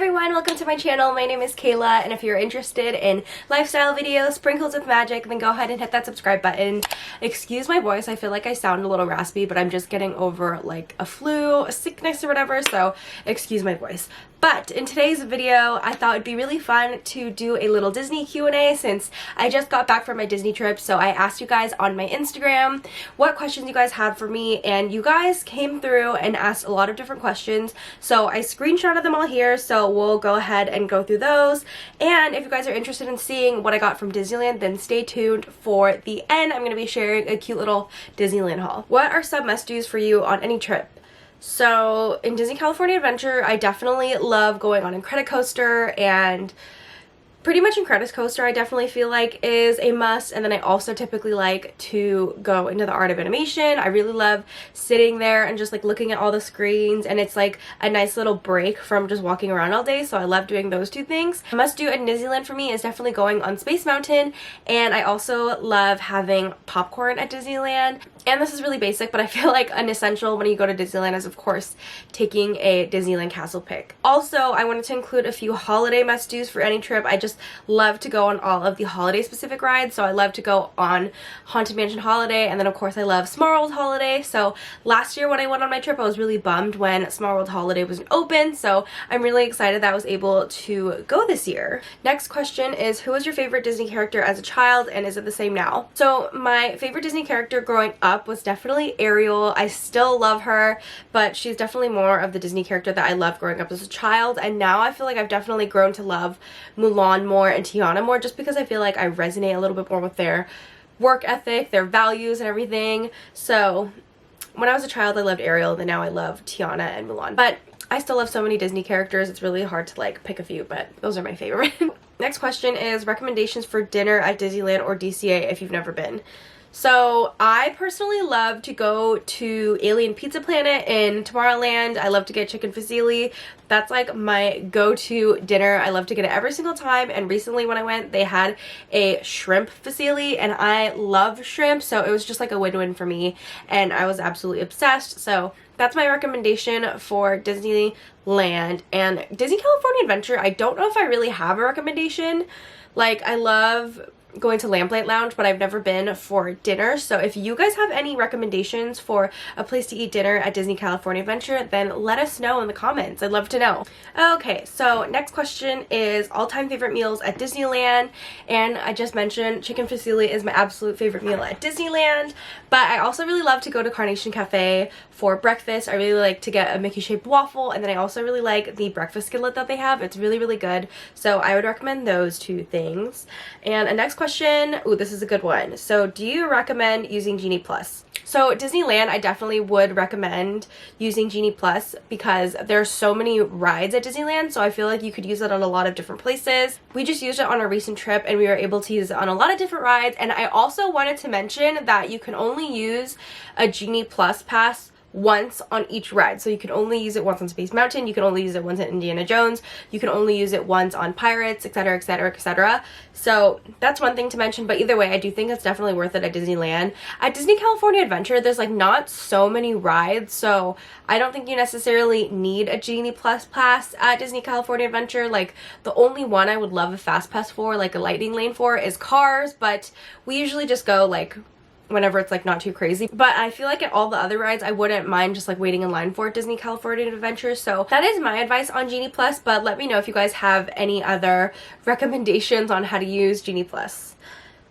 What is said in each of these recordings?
everyone, welcome to my channel. My name is Kayla, and if you're interested in lifestyle videos sprinkled with magic, then go ahead and hit that subscribe button. Excuse my voice, I feel like I sound a little raspy, but I'm just getting over like a flu, a sickness or whatever, so excuse my voice. But in today's video, I thought it'd be really fun to do a little Disney Q&A since I just got back from my Disney trip. So I asked you guys on my Instagram what questions you guys had for me, and you guys came through and asked a lot of different questions. So I screenshotted them all here, so we'll go ahead and go through those. And if you guys are interested in seeing what I got from Disneyland, then stay tuned for the end. I'm going to be sharing a cute little Disneyland haul. What are some must-dos for you on any trip? So in Disney California Adventure, I definitely love going on Incredicoaster, and pretty much Incredicoaster I definitely feel like is a must. And then I also typically like to go into the Art of Animation. I really love sitting there and just like looking at all the screens, and it's like a nice little break from just walking around all day, so I love doing those two things. A must do at Disneyland for me is definitely going on Space Mountain, and I also love having popcorn at Disneyland. And this is really basic, but I feel like an essential when you go to Disneyland is, of course, taking a Disneyland Castle pic. Also, I wanted to include a few holiday must-dos for any trip. I just love to go on all of the holiday-specific rides. So I love to go on Haunted Mansion Holiday, and then, of course, I love Small World Holiday. So last year when I went on my trip, I was really bummed when Small World Holiday wasn't open. So I'm really excited that I was able to go this year. Next question is, who was your favorite Disney character as a child, and is it the same now? So my favorite Disney character growing up was definitely Ariel. I still love her, but she's definitely more of the Disney character that I loved growing up as a child, and now I feel like I've definitely grown to love Mulan more and Tiana more, just because I feel like I resonate a little bit more with their work ethic, their values and everything. So when I was a child I loved Ariel, and now I love Tiana and Mulan, but I still love so many Disney characters, it's really hard to like pick a few, but those are my favorite. Next question is recommendations for dinner at Disneyland or DCA if you've never been. So I personally love to go to Alien Pizza Planet in Tomorrowland. I love to get chicken fusilli. That's like my go-to dinner. I love to get it every single time, and recently when I went they had a shrimp fusilli, and I love shrimp, so it was just like a win-win for me, and I was absolutely obsessed. So that's my recommendation for Disneyland. And Disney California Adventure, I don't know if I really have a recommendation. Like, I love going to Lamplight Lounge, but I've never been for dinner. So if you guys have any recommendations for a place to eat dinner at Disney California Adventure, then let us know in the comments. I'd love to know. Okay, so next question is all-time favorite meals at Disneyland, and I just mentioned chicken fusilli is my absolute favorite meal at Disneyland, but I also really love to go to Carnation Cafe for breakfast. I really like to get a Mickey shaped waffle, and then I also really like the breakfast skillet that they have. It's really, really good, so I would recommend those two things. And a next question, ooh, this is a good one. So do you recommend using Genie Plus? So Disneyland, I definitely would recommend using Genie Plus because there's so many rides at Disneyland, so I feel like you could use it on a lot of different places. We just used it on a recent trip, and we were able to use it on a lot of different rides. And I also wanted to mention that you can only use a Genie Plus pass once on each ride. So you can only use it once on Space Mountain, you can only use it once at Indiana Jones, you can only use it once on Pirates, etc, etc, etc. So that's one thing to mention, but either way I do think it's definitely worth it at Disneyland. At Disney California Adventure there's like not so many rides, so I don't think you necessarily need a Genie Plus pass at Disney California Adventure. Like, the only one I would love a fast pass for, like a lightning lane for, is Cars, but we usually just go like whenever it's like not too crazy. But I feel like at all the other rides I wouldn't mind just like waiting in line for Disney California Adventure. So that is my advice on Genie Plus, but let me know if you guys have any other recommendations on how to use Genie Plus.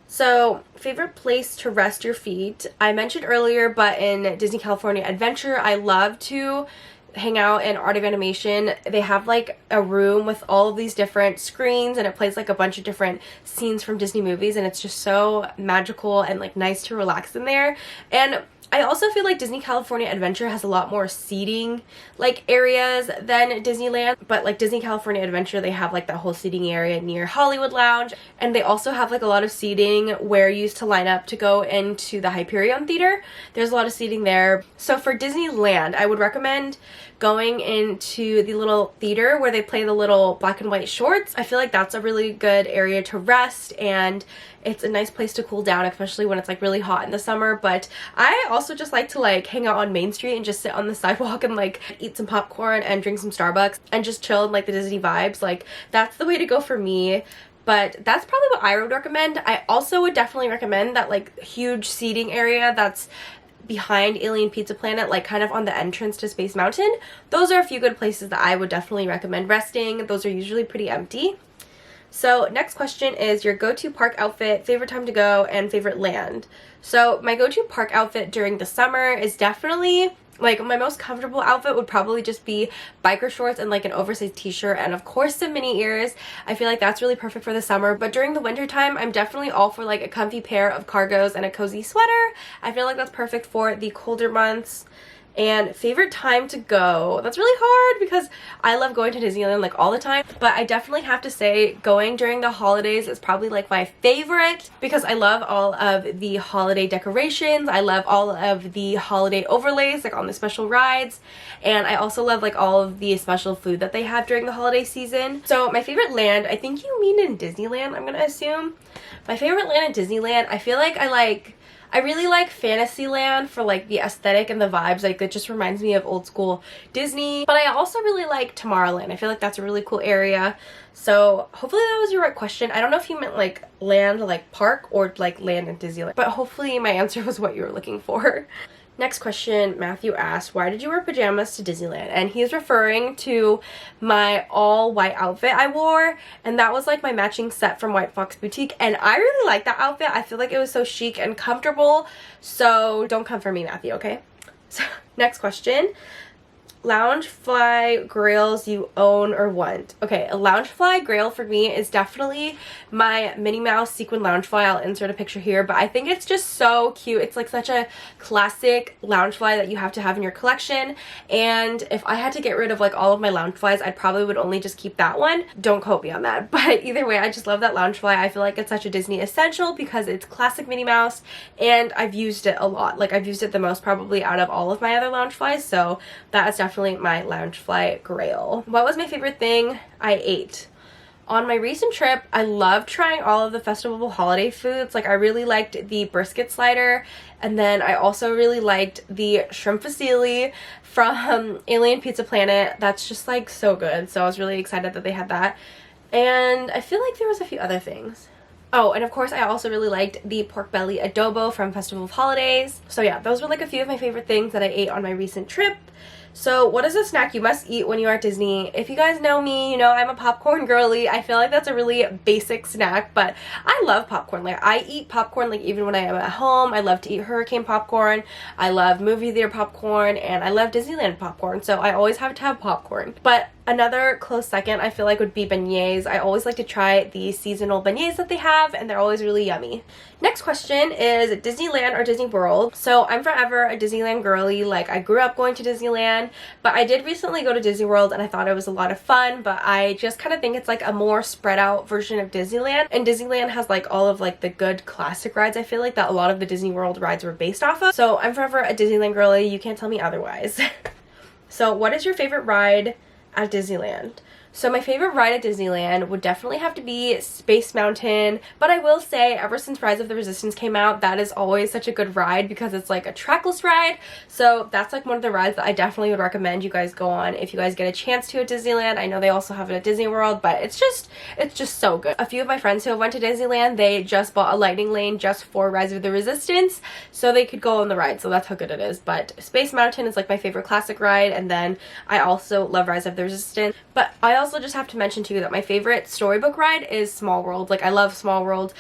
So, favorite place to rest your feet. I mentioned earlier, but in Disney California Adventure I love to hang out in Art of Animation. They have like a room with all of these different screens, and it plays like a bunch of different scenes from Disney movies, and it's just so magical and like nice to relax in there. And I also feel like Disney California Adventure has a lot more seating like areas than Disneyland, but like Disney California Adventure they have like that whole seating area near Hollywood Lounge, and they also have like a lot of seating where you used to line up to go into the Hyperion Theater. There's a lot of seating there. So for Disneyland I would recommend going into the little theater where they play the little black and white shorts. I feel like that's a really good area to rest, and it's a nice place to cool down, especially when it's like really hot in the summer. But I also just like to like hang out on Main Street and just sit on the sidewalk and like eat some popcorn and drink some Starbucks and just chill in like the Disney vibes. Like that's the way to go for me. But that's probably what I would recommend. I also would definitely recommend that like huge seating area that's behind Alien Pizza Planet, like kind of on the entrance to Space Mountain. Those are a few good places that I would definitely recommend resting. Those are usually pretty empty. So next question is your go-to park outfit, favorite time to go, and favorite land. So my go-to park outfit during the summer is definitely, like, my most comfortable outfit would probably just be biker shorts and like an oversized t-shirt, and of course some mini ears. I feel like that's really perfect for the summer. But during the winter time, I'm definitely all for like a comfy pair of cargos and a cozy sweater. I feel like that's perfect for the colder months. And favorite time to go, that's really hard because I love going to Disneyland like all the time, but I definitely have to say going during the holidays is probably like my favorite because I love all of the holiday decorations. I love all of the holiday overlays like on the special rides, and I also love like all of the special food that they have during the holiday season. So my favorite land, I think you mean in Disneyland, I'm gonna assume. My favorite land in Disneyland, I feel like I really like Fantasyland for like the aesthetic and the vibes. Like it just reminds me of old school Disney. But I also really like Tomorrowland. I feel like that's a really cool area. So hopefully that was your right question. I don't know if you meant like land, like park, or like land in Disneyland, but hopefully my answer was what you were looking for. Next question, Matthew asked, why did you wear pajamas to Disneyland? And he's referring to my all white outfit I wore, and that was like my matching set from White Fox Boutique, and I really like that outfit. I feel like it was so chic and comfortable, so don't come for me, Matthew, okay? So next question, Loungefly grails you own or want. Okay, a Loungefly grail for me is definitely my Minnie Mouse sequin Loungefly. I'll insert a picture here, but I think it's just so cute. It's like such a classic Loungefly that you have to have in your collection, and if I had to get rid of like all of my Loungeflies, I probably would only just keep that one. Don't quote me on that, but either way, I just love that Loungefly. I feel like it's such a Disney essential because it's classic Minnie Mouse, and I've used it a lot. Like I've used it the most probably out of all of my other Loungeflies, so that is definitely my Loungefly grail. What was my favorite thing I ate? On my recent trip, I loved trying all of the festival holiday foods. Like I really liked the brisket slider, and then I also really liked the shrimp fusilli from Alien Pizza Planet. That's just like so good, so I was really excited that they had that. And I feel like there was a few other things. Oh, and of course I also really liked the pork belly adobo from Festival of Holidays. So yeah, those were like a few of my favorite things that I ate on my recent trip. So what is a snack you must eat when you are at Disney? If you guys know me, you know I'm a popcorn girly. I feel like that's a really basic snack, but I love popcorn. Like I eat popcorn like even when I am at home. I love to eat hurricane popcorn. I love movie theater popcorn, and I love Disneyland popcorn. So I always have to have popcorn. But another close second I feel like would be beignets. I always like to try the seasonal beignets that they have, and they're always really yummy. Next question is Disneyland or Disney World? So I'm forever a Disneyland girly. Like I grew up going to Disneyland, but I did recently go to Disney World and I thought it was a lot of fun, but I just kind of think it's like a more spread out version of Disneyland, and Disneyland has like all of like the good classic rides I feel like that a lot of the Disney World rides were based off of. So I'm forever a Disneyland girly. You can't tell me otherwise. So what is your favorite ride at Disneyland? So my favorite ride at Disneyland would definitely have to be Space Mountain, but I will say ever since Rise of the Resistance came out, that is always such a good ride because it's like a trackless ride. So that's like one of the rides that I definitely would recommend you guys go on if you guys get a chance to at Disneyland. I know they also have it at Disney World, but it's just so good. A few of my friends who went to Disneyland, they just bought a lightning lane just for Rise of the Resistance so they could go on the ride, so that's how good it is. But Space Mountain is like my favorite classic ride, and then I also love Rise of the Resistance. But I also just have to mention too that my favorite storybook ride is Small World. Like I love Small World,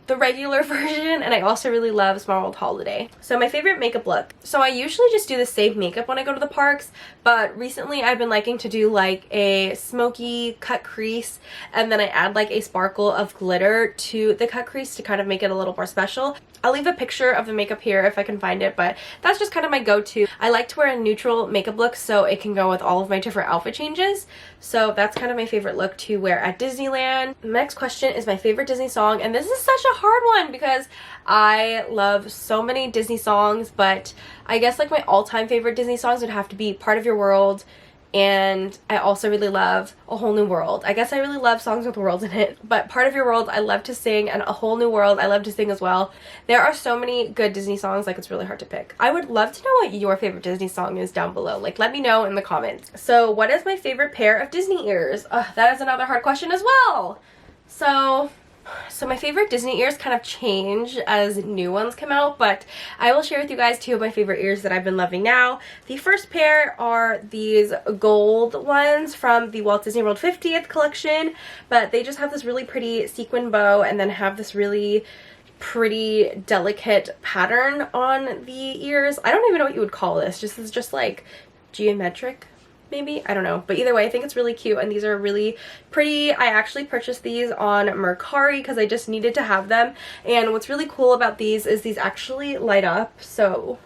the regular version, and I also really love Small World Holiday. So my favorite makeup look. So I usually just do the same makeup when I go to the parks, but recently I've been liking to do like a smoky cut crease, and then I add like a sparkle of glitter to the cut crease to kind of make it a little more special. I'll leave a picture of the makeup here if I can find it, but that's just kind of my go-to. I like to wear a neutral makeup look so it can go with all of my different outfit changes. So that's kind of my favorite look to wear at Disneyland. The next question is my favorite Disney song, and this is such a hard one because I love so many Disney songs, but I guess like my all-time favorite Disney songs would have to be Part of Your World, and I also really love A Whole New World. I guess I really love songs with worlds in it, but Part of Your World I love to sing, and A Whole New World I love to sing as well. There are so many good Disney songs, like it's really hard to pick. I would love to know what your favorite Disney song is down below. Like, let me know in the comments. So what is my favorite pair of Disney ears? That is another hard question as well. So my favorite Disney ears kind of change as new ones come out, but I will share with you guys 2 of my favorite ears that I've been loving now. The first pair are these gold ones from the Walt Disney World 50th collection, but they just have this really pretty sequin bow and then have this really pretty delicate pattern on the ears. I don't even know what you would call this. This is just like geometric, maybe? I don't know. But either way, I think it's really cute and these are really pretty. I actually purchased these on Mercari because I just needed to have them. And what's really cool about these is these actually light up. So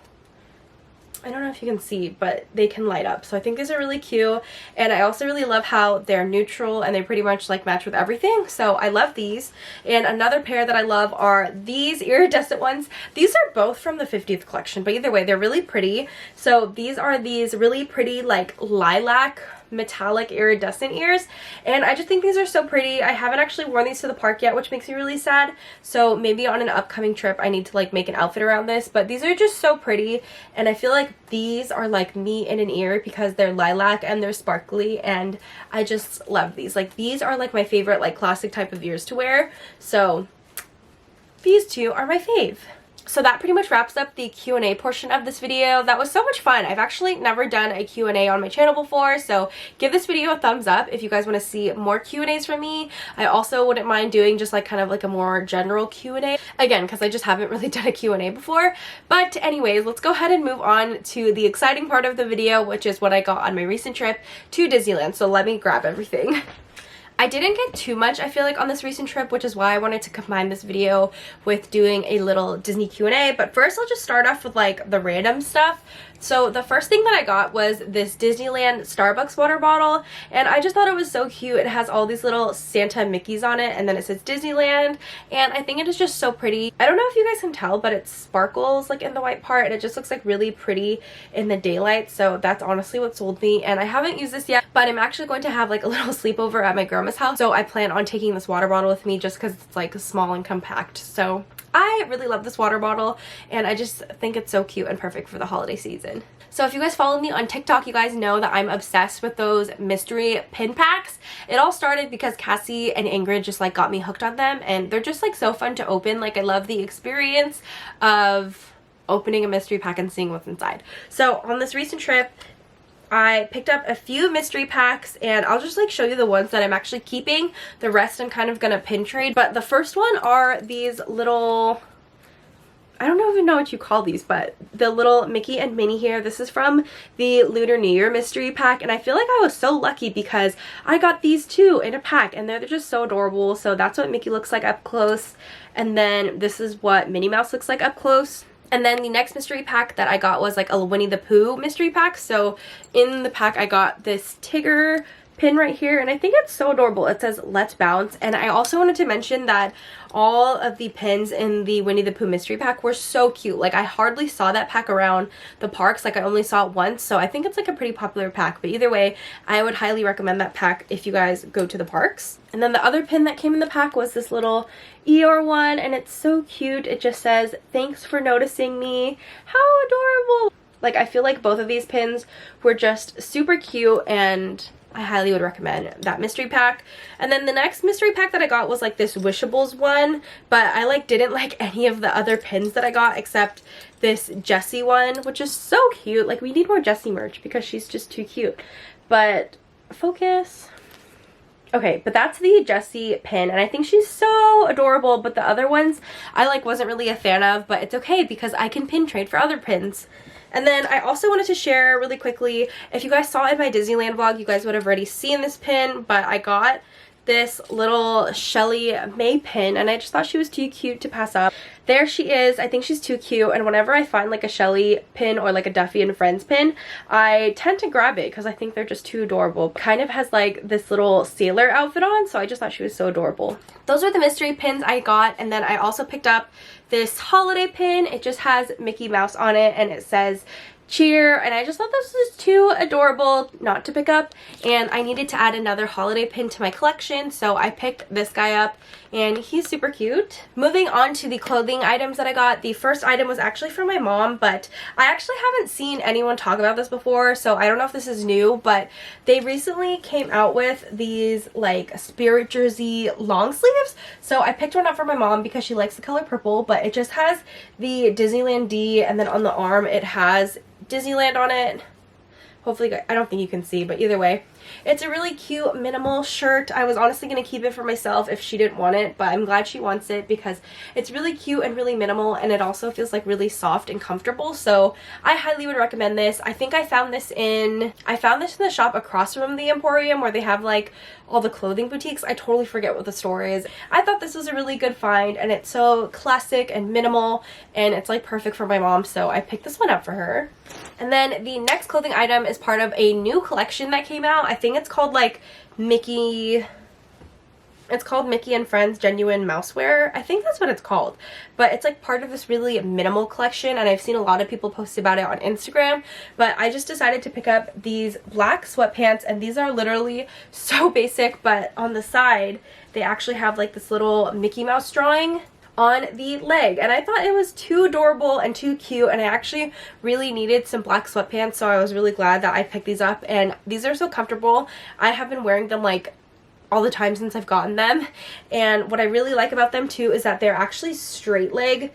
I don't know if you can see, but they can light up. So I think these are really cute. And I also really love how they're neutral and they pretty much like match with everything. So I love these. And another pair that I love are these iridescent ones. These are both from the 50th collection, but either way, they're really pretty. So these are these really pretty like lilac metallic iridescent ears, and I just think these are so pretty. I haven't actually worn these to the park yet, which makes me really sad, so maybe on an upcoming trip I need to like make an outfit around this, but these are just so pretty and I feel like these are like me in an ear because they're lilac and they're sparkly and I just love these. Like these are like my favorite like classic type of ears to wear, so these 2 are my fave. So that pretty much wraps up the Q&A portion of this video. That was so much fun. I've actually never done a Q&A on my channel before, so give this video a thumbs up if you guys want to see more Q&As from me. I also wouldn't mind doing just like kind of like a more general Q&A, again, because I just haven't really done a Q&A before. But anyways, let's go ahead and move on to the exciting part of the video, which is what I got on my recent trip to Disneyland. So let me grab everything. I didn't get too much, I feel like, on this recent trip, which is why I wanted to combine this video with doing a little Disney Q&A. But first, I'll just start off with like the random stuff. So the first thing that I got was this Disneyland Starbucks water bottle, and I just thought it was so cute. It has all these little Santa Mickeys on it, and then it says Disneyland, and I think it is just so pretty. I don't know if you guys can tell, but it sparkles like in the white part, and it just looks like really pretty in the daylight, so that's honestly what sold me. And I haven't used this yet, but I'm actually going to have like a little sleepover at my grandma's house, so I plan on taking this water bottle with me just because it's like small and compact. So I really love this water bottle, and I just think it's so cute and perfect for the holiday season. So if you guys follow me on TikTok, you guys know that I'm obsessed with those mystery pin packs. It all started because Cassie and Ingrid just like got me hooked on them, and they're just like so fun to open. Like I love the experience of opening a mystery pack and seeing what's inside. So on this recent trip, I picked up a few mystery packs, and I'll just like show you the ones that I'm actually keeping. The rest I'm kind of gonna pin trade. But the first one are these little, I don't even know what you call these, but the little Mickey and Minnie here. This is from the Lunar New Year mystery pack, and I feel like I was so lucky because I got these 2 in a pack, and they're just so adorable. So that's what Mickey looks like up close, and then this is what Minnie Mouse looks like up close. And then the next mystery pack that I got was like a Winnie the Pooh mystery pack. So in the pack I got this Tigger pin right here, and I think it's so adorable. It says Let's Bounce. And I also wanted to mention that all of the pins in the Winnie the Pooh mystery pack were so cute. Like I hardly saw that pack around the parks. Like I only saw it once, so I think it's like a pretty popular pack. But either way, I would highly recommend that pack if you guys go to the parks. And then the other pin that came in the pack was this little Eeyore one, and it's so cute. It just says, "Thanks for noticing me." How adorable. Like I feel like both of these pins were just super cute, and I highly would recommend that mystery pack. And then the next mystery pack that I got was like this Wishables one, but I like didn't like any of the other pins that I got except this Jessie one, which is so cute. Like we need more Jessie merch because she's just too cute. But focus. Okay, but that's the Jessie pin, and I think she's so adorable, but the other ones I like wasn't really a fan of, but it's okay because I can pin trade for other pins. And then I also wanted to share really quickly, if you guys saw in my Disneyland vlog, you guys would have already seen this pin, but I got this little Shelly May pin, and I just thought she was too cute to pass up. There she is. I think she's too cute, and whenever I find like a Shelly pin or like a Duffy and Friends pin, I tend to grab it because I think they're just too adorable. Kind of has like this little sailor outfit on, so I just thought she was so adorable. Those are the mystery pins I got, and then I also picked up this holiday pin. It just has Mickey Mouse on it, and it says cheer, and I just thought this was too adorable not to pick up, and I needed to add another holiday pin to my collection, so I picked this guy up, and he's super cute. Moving on to the clothing items that I got, the first item was actually for my mom, but I actually haven't seen anyone talk about this before, so I don't know if this is new, but they recently came out with these like spirit jersey long sleeves, so I picked one up for my mom because she likes the color purple, but it just has the Disneyland D, and then on the arm it has Disneyland on it. Hopefully, I don't think you can see, but either way, it's a really cute minimal shirt. I was honestly going to keep it for myself if she didn't want it, but I'm glad she wants it because it's really cute and really minimal, and it also feels like really soft and comfortable, so I highly would recommend this. I think I found this in the shop across from the Emporium where they have like all the clothing boutiques. I totally forget what the store is. I thought this was a really good find, and it's so classic and minimal, and it's like perfect for my mom, so I picked this one up for her. And then the next clothing item is part of a new collection that came out. I think it's called like Mickey and Friends Genuine Mousewear. I think that's what it's called. But it's like part of this really minimal collection, and I've seen a lot of people post about it on Instagram. But I just decided to pick up these black sweatpants, and these are literally so basic, but on the side they actually have like this little Mickey Mouse drawing on the leg, and I thought it was too adorable and too cute, and I actually really needed some black sweatpants, so I was really glad that I picked these up, and these are so comfortable. I have been wearing them like all the time since I've gotten them, and what I really like about them too is that they're actually straight leg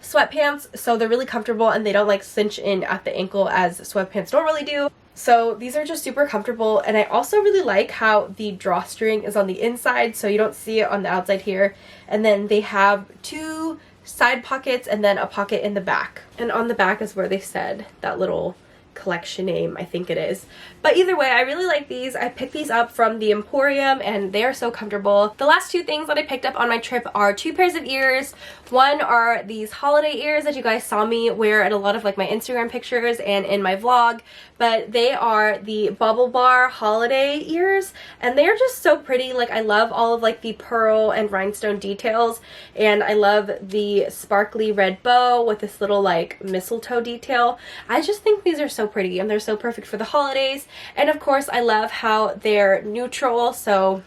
sweatpants, so they're really comfortable and they don't like cinch in at the ankle as sweatpants normally do. So these are just super comfortable, and I also really like how the drawstring is on the inside, so you don't see it on the outside here, and then they have two side pockets and then a pocket in the back, and on the back is where they said that little collection name, I think it is. But either way, I really like these. I picked these up from the Emporium, and they are so comfortable. The last two things that I picked up on my trip are two pairs of ears. One are these holiday ears that you guys saw me wear at a lot of like my Instagram pictures and in my vlog, but they are the Bubble Bar holiday ears, and they are just so pretty. Like, I love all of like the pearl and rhinestone details, and I love the sparkly red bow with this little like mistletoe detail. I just think these are so pretty, and they're so perfect for the holidays. And of course, I love how they're neutral, so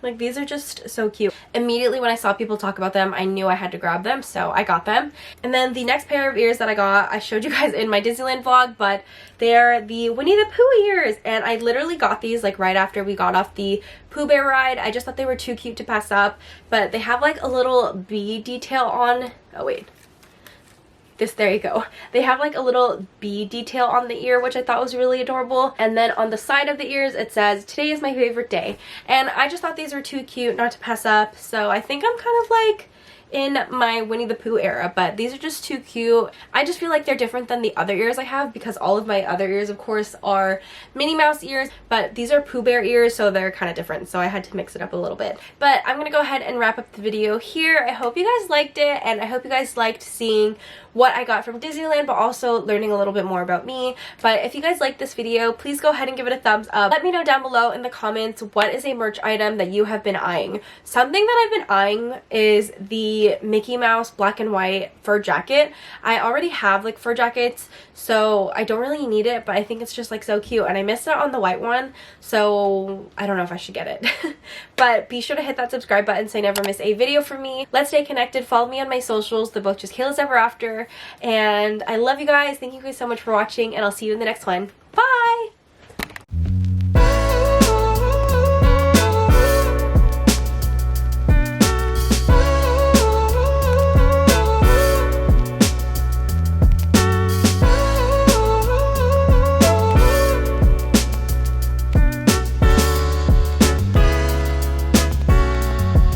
like these are just so cute. Immediately when I saw people talk about them, I knew I had to grab them, so I got them. And then the next pair of ears that I got, I showed you guys in my Disneyland vlog, but they're the Winnie the Pooh ears, and I literally got these like right after we got off the Pooh Bear ride. I just thought they were too cute to pass up, but they have like a little bee detail on, oh wait, there you go. They have like a little bee detail on the ear, which I thought was really adorable. And then on the side of the ears, it says, "Today is my favorite day." And I just thought these were too cute not to pass up. So I think I'm kind of like in my Winnie the Pooh era, but these are just too cute. I just feel like they're different than the other ears I have, because all of my other ears of course are Minnie Mouse ears, but these are Pooh Bear ears, so they're kind of different, so I had to mix it up a little bit. But I'm gonna go ahead and wrap up the video here. I hope you guys liked it, and I hope you guys liked seeing what I got from Disneyland, but also learning a little bit more about me. But if you guys liked this video, please go ahead and give it a thumbs up. Let me know down below in the comments what is a merch item that you have been eyeing. Something that I've been eyeing is the Mickey Mouse black and white fur jacket. I already have like fur jackets, so I don't really need it, but I think it's just like so cute, and I missed out on the white one, so I don't know if I should get it. But be sure to hit that subscribe button so you never miss a video from me. Let's stay connected. Follow me on my socials. They're both just Kayla's Ever After. And I love you guys. Thank you guys so much for watching, and I'll see you in the next one. Bye!